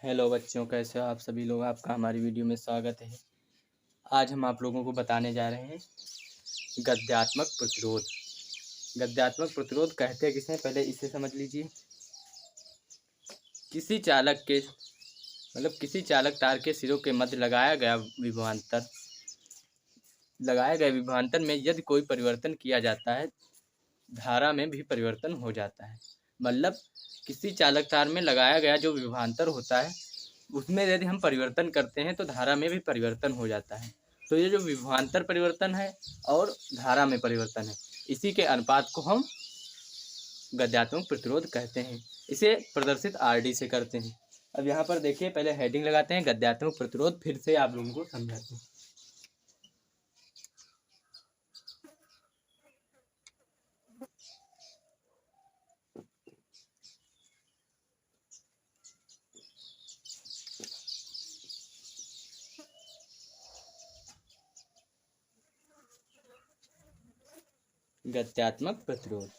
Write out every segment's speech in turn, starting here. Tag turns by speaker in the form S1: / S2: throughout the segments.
S1: Hello बच्चों, कैसे हो आप सभी लोग। आपका हमारी वीडियो में स्वागत है। आज हम आप लोगों को बताने जा रहे हैं गद्यात्मक प्रतिरोध। गद्यात्मक प्रतिरोध कहते हैं किसे, पहले इसे समझ लीजिए। किसी चालक तार के सिरों के मध्य लगाए गए विभवांतर में यदि कोई परिवर्तन किया जाता है, धारा में भी परिवर्तन हो जाता है। मतलब किसी चालक तार में लगाया गया जो विभवांतर होता है, उसमें यदि हम परिवर्तन करते हैं तो धारा में भी परिवर्तन हो जाता है। तो ये जो विभवांतर परिवर्तन है और धारा में परिवर्तन है, इसी के अनुपात को हम गद्यात्मक प्रतिरोध कहते हैं। इसे प्रदर्शित आरडी से करते हैं। अब यहाँ पर देखिए, पहले हेडिंग लगाते हैं गद्यात्मक प्रतिरोध, फिर से आप लोगों को समझाते हैं। गद्यात्मक प्रतिरोध,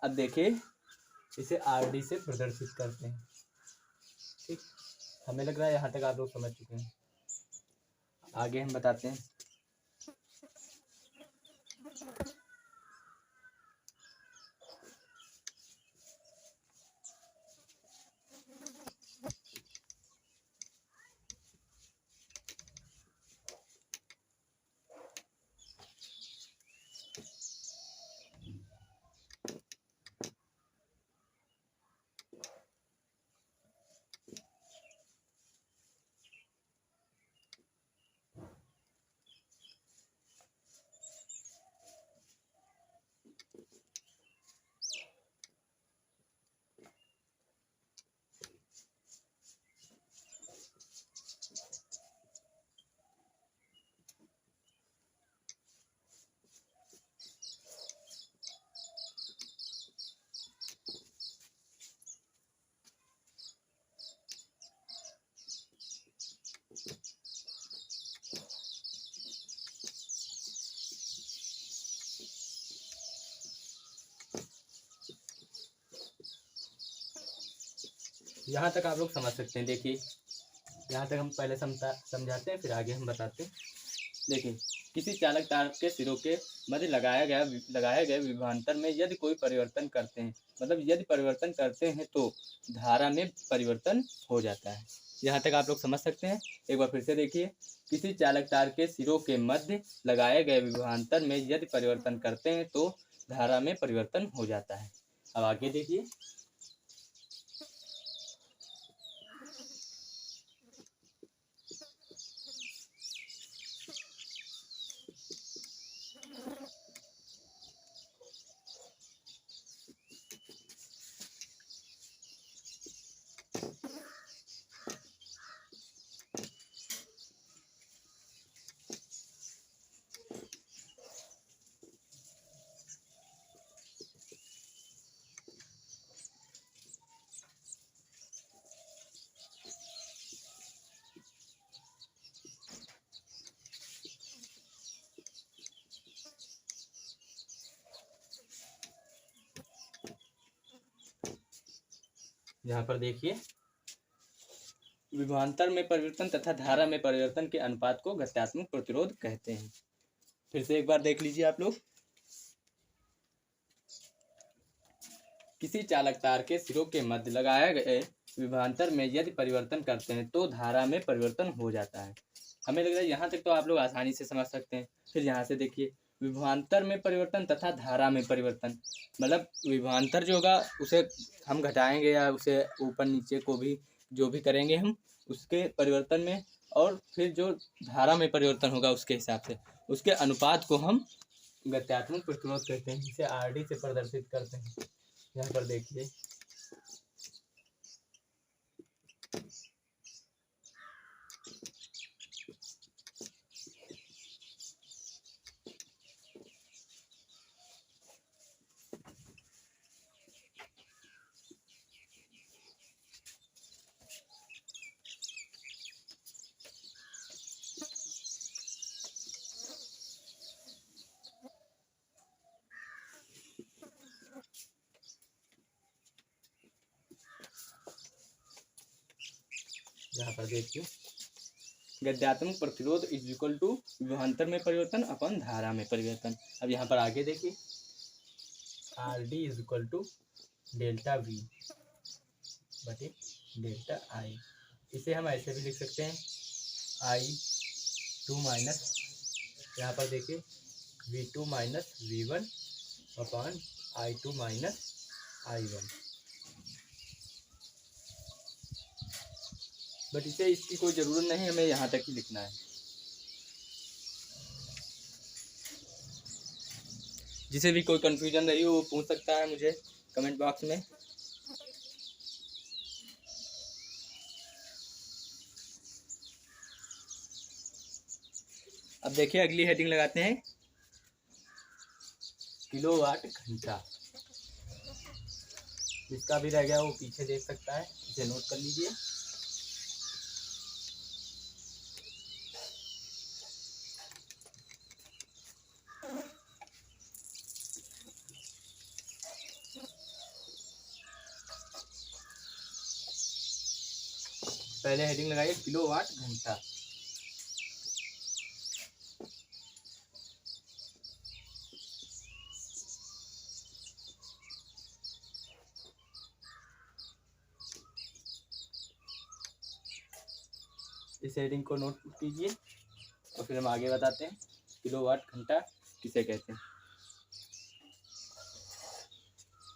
S1: अब देखिए इसे आरडी से प्रदर्शित करते हैं। ठीक, हमें लग रहा है यहाँ तक आप लोग समझ चुके हैं। आगे हम बताते हैं। यहाँ तक आप लोग समझ सकते हैं। देखिए यहाँ तक हम पहले समझाते हैं, फिर आगे हम बताते हैं। देखिए, किसी चालक तार के सिरों के मध्य लगाए गए विभवांतर में यदि कोई परिवर्तन करते हैं, मतलब यदि परिवर्तन करते हैं तो धारा में परिवर्तन हो जाता है। यहाँ तक आप लोग समझ सकते हैं। एक बार फिर से देखिए, किसी चालक तार के सिरों के मध्य लगाए गए विभवांतर में यदि परिवर्तन करते हैं तो धारा में परिवर्तन हो जाता है। अब आगे देखिए, यहाँ पर देखिए, विभवांतर में परिवर्तन तथा धारा में परिवर्तन के अनुपात को गत्यात्मक प्रतिरोध कहते हैं। फिर से एक बार देख लीजिए आप लोग। किसी चालक तार के सिरों के मध्य लगाए गए विभवांतर में यदि परिवर्तन करते हैं तो धारा में परिवर्तन हो जाता है। हमें लग रहा है यहाँ तक तो आप लोग आसानी से समझ सकते हैं। फिर यहाँ से देखिए, विभवांतर में परिवर्तन तथा धारा में परिवर्तन, मतलब विभवांतर जो होगा उसे हम घटाएंगे या उसे ऊपर नीचे को भी जो भी करेंगे हम उसके परिवर्तन में, और फिर जो धारा में परिवर्तन होगा उसके हिसाब से उसके अनुपात को हम गत्यात्मक प्रतिरोध कहते हैं, जिसे आरडी से प्रदर्शित करते हैं। यहाँ पर देखिए, यहाँ पर देखिए गद्यात्मक प्रतिरोध इज इक्वल टू विभवांतर में परिवर्तन अपन धारा में परिवर्तन। अब यहाँ पर आगे देखिए R D is equal to delta V बटे डेल्टा आई। इसे हम ऐसे भी लिख सकते हैं आई टू माइनस, यहाँ पर देखिए V two minus V one upon I two minus I one. But इसे इसकी कोई ज़रूरत नहीं, हमें यहाँ तक ही लिखना है। जिसे भी कोई कन्फ्यूजन रही हो वो पूछ सकता है मुझे कमेंट बॉक्स में। अब देखिए अगली हेडिंग लगाते हैं किलोवाट घंटा। जिसका भी रह गया वो पीछे देख सकता है, इसे नोट कर लीजिए। पहले हेडिंग लगाइए किलोवाट घंटा। इस हेडिंग को नोट कीजिए और फिर हम आगे बताते हैं किलोवाट घंटा किसे कहते हैं।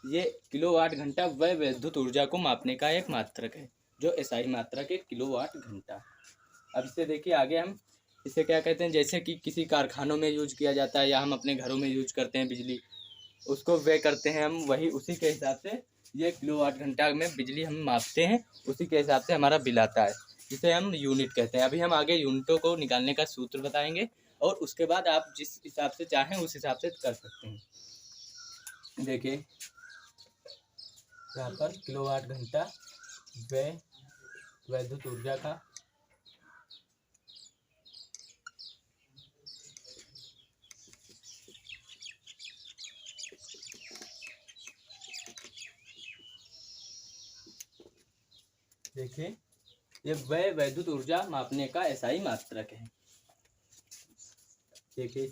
S1: ये किलोवाट घंटा वह विद्युत ऊर्जा को मापने का एक मात्रक है जो एसआई मात्रक है किलोवाट घंटा। अब इसे देखिए आगे हम इसे क्या कहते हैं, जैसे कि किसी कारखानों में यूज किया जाता है या हम अपने घरों में यूज करते हैं बिजली, उसको वे करते हैं हम, वही उसी के हिसाब से ये किलोवाट घंटा में बिजली हम मापते हैं, उसी के हिसाब से हमारा बिल आता है, जिसे हम यूनिट कहते हैं। अभी हम आगे यूनिटों को निकालने का सूत्र बताएंगे और उसके बाद आप जिस हिसाब से चाहें उस हिसाब से कर सकते हैं। देखिए यहाँ पर किलोवाट घंटा वह विद्युत ऊर्जा का देखिए ये वह विद्युत ऊर्जा मापने का एसआई मात्रक है। देखिए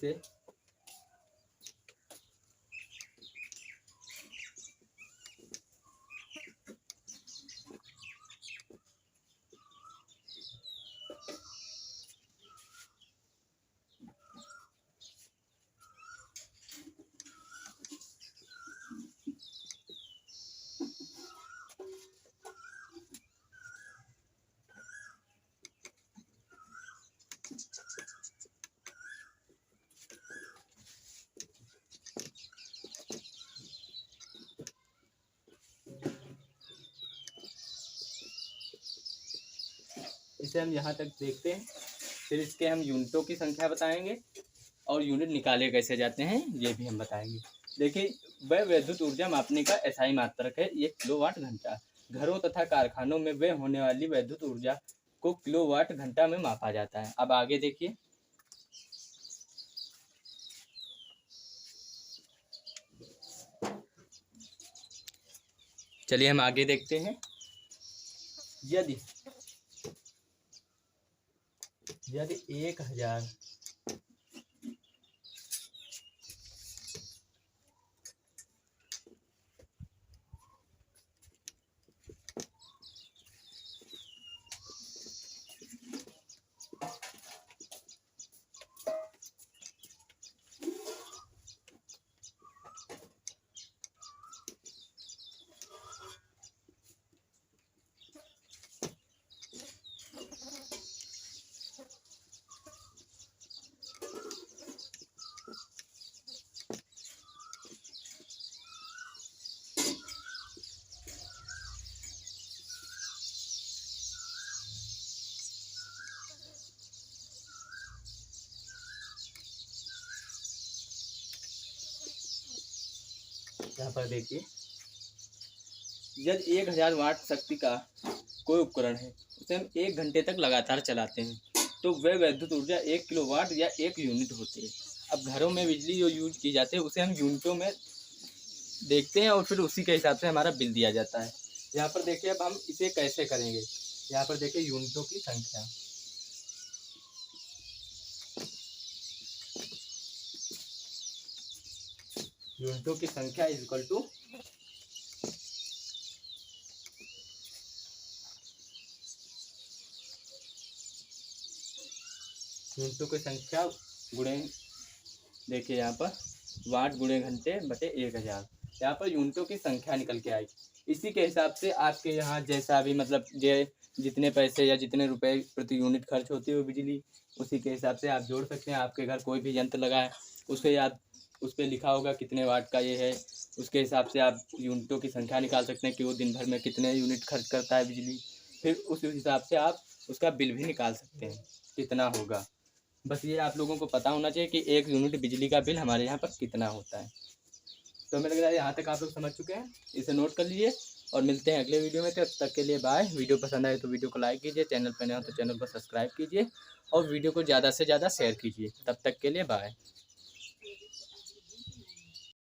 S1: इसे हम यहाँ तक देखते हैं, फिर इसके हम यूनिटों की संख्या बताएंगे और यूनिट निकाले कैसे जाते हैं ये भी हम बताएंगे। देखिए वह विद्युत ऊर्जा मापने का एसआई मात्रक है ये किलोवाट घंटा। घरों तथा कारखानों में व्यय होने वाली विद्युत ऊर्जा को किलोवाट घंटा में मापा जाता है। अब आगे देखिए चलिए हम आगे देखते हैं। यदि 1000 यहाँ पर देखिए यदि 1000 वाट शक्ति का कोई उपकरण है उसे हम 1 घंटे तक लगातार चलाते हैं तो वह विद्युत ऊर्जा 1 किलोवाट या 1 यूनिट होती है। अब घरों में बिजली जो यूज की जाती है उसे हम यूनिटों में देखते हैं और फिर उसी के हिसाब से हमारा बिल दिया जाता है। यहाँ पर देखिए अब हम इसे कैसे करेंगे। यहाँ पर देखिए यूनिटों की संख्या। यूनिटों की संख्या इज इक्वल टू यूनिटों की संख्या गुणे, देखिए यहाँ पर वाट गुणे घंटे बटे 1000। यहाँ पर यूनिटों की संख्या निकल के आएगी। इसी के हिसाब से आपके यहाँ जैसा भी मतलब जितने पैसे या जितने रुपए प्रति यूनिट खर्च होती है वो बिजली, उसी के हिसाब से आप जोड़ सकते हैं। आपके घर कोई भी यंत्र लगा है उसके याद उस पर लिखा होगा कितने वाट का ये है, उसके हिसाब से आप यूनिटों की संख्या निकाल सकते हैं कि वो दिन भर में कितने यूनिट खर्च करता है बिजली। फिर उस हिसाब से आप उसका बिल भी निकाल सकते हैं कितना होगा। बस ये आप लोगों को पता होना चाहिए कि 1 यूनिट बिजली का बिल हमारे यहाँ पर कितना होता है। तो हमें लग रहा है यहाँ तक आप लोग समझ चुके हैं, इसे नोट कर लीजिए और मिलते हैं अगले वीडियो में। तब तक के लिए बाय। वीडियो पसंद आए तो वीडियो को लाइक कीजिए, चैनल पर नए हो तो चैनल को सब्सक्राइब कीजिए और वीडियो को ज़्यादा से ज़्यादा शेयर कीजिए। तब तक के लिए बाय।